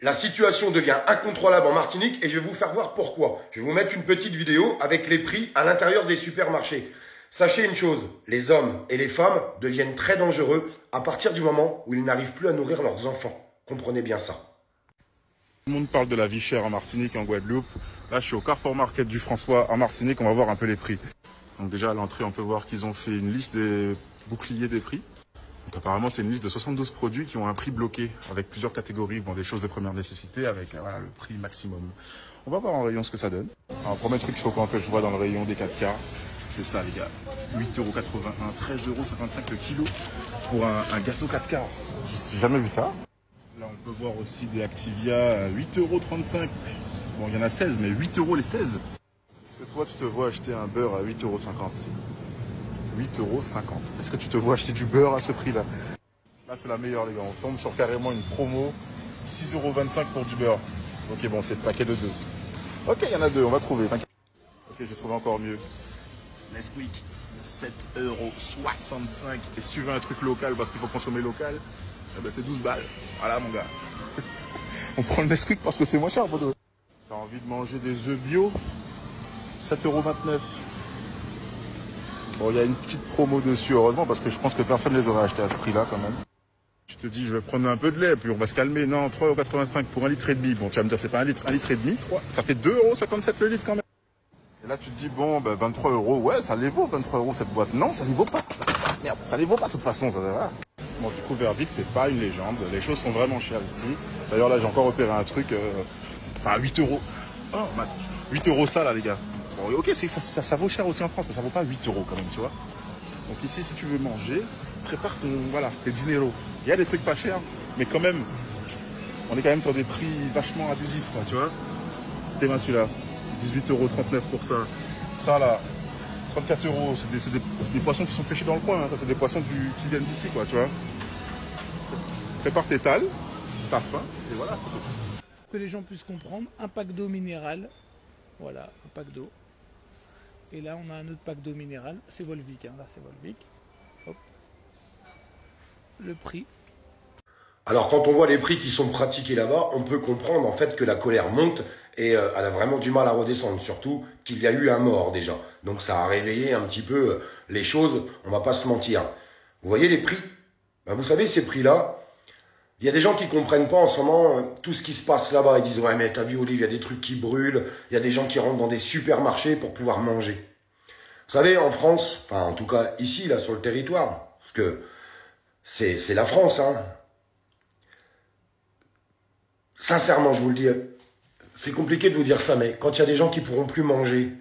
La situation devient incontrôlable en Martinique et je vais vous faire voir pourquoi. Je vais vous mettre une petite vidéo avec les prix à l'intérieur des supermarchés. Sachez une chose, les hommes et les femmes deviennent très dangereux à partir du moment où ils n'arrivent plus à nourrir leurs enfants. Comprenez bien ça. Tout le monde parle de la vie chère en Martinique et en Guadeloupe. Là, je suis au Carrefour Market du François en Martinique. On va voir un peu les prix. Donc déjà, à l'entrée, on peut voir qu'ils ont fait une liste des boucliers des prix. Donc apparemment, c'est une liste de 72 produits qui ont un prix bloqué avec plusieurs catégories. Bon, des choses de première nécessité avec voilà, le prix maximum. On va voir en rayon ce que ça donne. Alors, premier truc choquant que je vois dans le rayon des 4K, c'est ça, les gars. 8,81 €, 13,55 € le kilo pour un gâteau 4K. J'ai jamais vu ça. Là, on peut voir aussi des Activia à 8,35 €. Bon, il y en a 16, mais 8 € les 16. Est-ce que toi, tu te vois acheter un beurre à 8,50 €? 8,50 €. Est-ce que tu te vois acheter du beurre à ce prix-là? Là, c'est la meilleure, les gars. On tombe sur carrément une promo. 6,25 € pour du beurre. Ok, bon, c'est le paquet de 2. Ok, il y en a 2, on va trouver, t'inquiète. Ok, j'ai trouvé encore mieux. Nesquik, 7,65 €. Et si tu veux un truc local, parce qu'il faut consommer local, eh ben, c'est 12 balles. Voilà, mon gars. On prend le Nesquik parce que c'est moins cher, Bodo. T'as envie de manger des œufs bio? 7,29 €. Bon, il y a une petite promo dessus, heureusement, parce que je pense que personne ne les aurait achetés à ce prix-là, quand même. Tu te dis, je vais prendre un peu de lait, puis on va se calmer. Non, 3,85 € pour 1,5 litre. Bon, tu vas me dire, c'est pas 1,5 litre, 3, ça fait 2,57 € le litre, quand même. Et là, tu te dis, bon, ben, 23 €, ouais, ça les vaut, 23 € cette boîte. Non, ça les vaut pas. Merde, ça les vaut pas, de toute façon, ça va. Bon, du coup, verdict, c'est pas une légende. Les choses sont vraiment chères ici. D'ailleurs, là, j'ai encore repéré un truc, enfin, 8 €. Oh, 8 € ça, là, les gars. Bon, ok, ça vaut cher aussi en France, mais ça vaut pas 8 € quand même, tu vois. Donc ici, si tu veux manger, prépare tes dineros. Il y a des trucs pas chers, mais quand même, on est quand même sur des prix vachement abusifs, quoi, tu vois. T'es main celui-là, 18,39 € pour ça. Ça, là, 34 €, c'est des poissons qui sont pêchés dans le coin, hein. Ça, c'est des poissons qui viennent d'ici, quoi, tu vois. Prépare tes tales, c'est ta faim, et voilà. Que les gens puissent comprendre, un pack d'eau minérale, voilà, un pack d'eau. Et là, on a un autre pack d'eau minérale, c'est Volvic, hein, là c'est Volvic. Hop. Le prix. Alors quand on voit les prix qui sont pratiqués là-bas, on peut comprendre en fait que la colère monte et elle a vraiment du mal à redescendre. Surtout qu'il y a eu un mort déjà. Donc ça a réveillé un petit peu les choses, on va pas se mentir. Vous voyez les prix? Ben, vous savez ces prix-là, il y a des gens qui comprennent pas en ce moment tout ce qui se passe là-bas. Ils disent ouais mais t'as vu Olive, il y a des trucs qui brûlent, il y a des gens qui rentrent dans des supermarchés pour pouvoir manger. Vous savez en France, enfin en tout cas ici là sur le territoire, parce que c'est la France, hein. Sincèrement, je vous le dis, c'est compliqué de vous dire ça, mais quand il y a des gens qui pourront plus manger,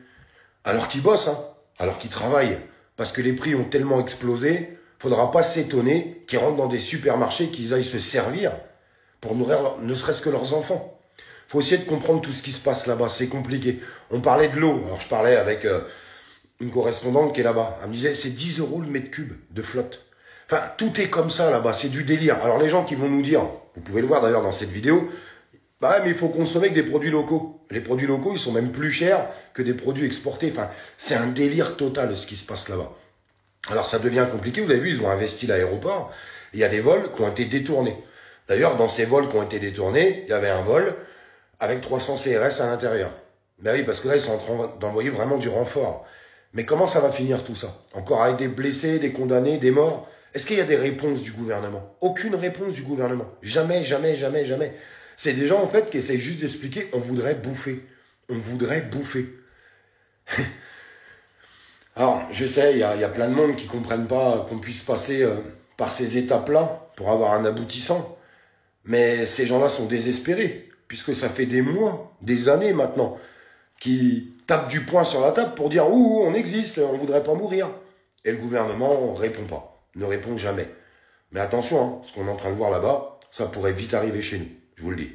alors qu'ils bossent, hein, alors qu'ils travaillent, parce que les prix ont tellement explosé, faudra pas s'étonner qu'ils rentrent dans des supermarchés, qu'ils aillent se servir pour nourrir ne serait-ce que leurs enfants. Faut essayer de comprendre tout ce qui se passe là-bas, c'est compliqué. On parlait de l'eau, alors je parlais avec une correspondante qui est là-bas. Elle me disait, c'est 10 € le mètre cube de flotte. Enfin, tout est comme ça là-bas, c'est du délire. Alors les gens qui vont nous dire, vous pouvez le voir d'ailleurs dans cette vidéo, bah ouais, mais il faut consommer que des produits locaux. Les produits locaux, ils sont même plus chers que des produits exportés. Enfin, c'est un délire total ce qui se passe là-bas. Alors ça devient compliqué, vous avez vu, ils ont investi l'aéroport. Il y a des vols qui ont été détournés. D'ailleurs, dans ces vols qui ont été détournés, il y avait un vol avec 300 CRS à l'intérieur. Ben oui, parce que là, ils sont en train d'envoyer vraiment du renfort. Mais comment ça va finir tout ça? Encore avec des blessés, des condamnés, des morts? Est-ce qu'il y a des réponses du gouvernement? Aucune réponse du gouvernement. Jamais, jamais, jamais, jamais. C'est des gens, en fait, qui essayent juste d'expliquer « on voudrait bouffer ». On voudrait bouffer. Alors, je sais, il y a plein de monde qui ne comprennent pas qu'on puisse passer par ces étapes-là pour avoir un aboutissant. Mais ces gens-là sont désespérés, puisque ça fait des mois, des années maintenant, qui tapent du poing sur la table pour dire « ouh, on existe, on ne voudrait pas mourir ». Et le gouvernement ne répond pas, ne répond jamais. Mais attention, hein, ce qu'on est en train de voir là-bas, ça pourrait vite arriver chez nous, je vous le dis.